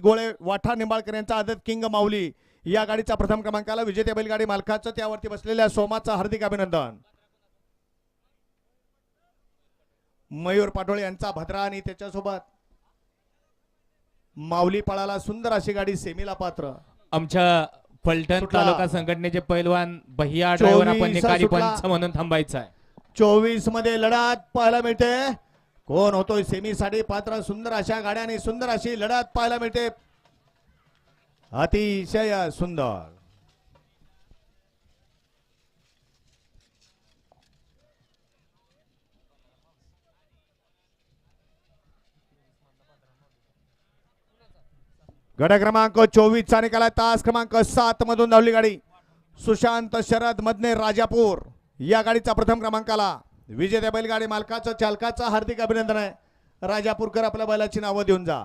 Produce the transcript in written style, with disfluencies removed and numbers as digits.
गोळे वाठा निंबाळकर यांचा आदत किंग माऊली या गाडीचा प्रथम क्रमांकाला विजेते बैलगाडी मालकाचं त्यावरती बसलेल्या सोमाचं हार्दिक अभिनंदन। मयूर पाटोळे यांचा भद्रा आणि त्याच्यासोबत माऊली पळाला सुंदर अशी गाडी सेमीला पात्र। आमच्या फलटण सुटला। तालुका संघटनेचे पैलवान भैया ड्रायव्हर आपण 24 निकाली सुटला। पंच म्हणून थांबायचं आहे। 24 मध्ये लढत पाहायला मिळते। कोण होतोय सेमी साठी पात्र सुंदर अशा गाड्याने सुंदर अशी लढत पाहायला मिळते। अतिशय सुंदर गट क्रमांक 24 चा निकाला तास क्रमांक 7 मधून धावली गाडी सुशांत शरद मधने राजापूर या गाडीचा प्रथम क्रमांकाला विजेत्या बैलगाडी मालकाचं चालकाचं हार्दिक अभिनंदन आहे। राजापूरकर आपल्या बैलाची नावं देऊन जा।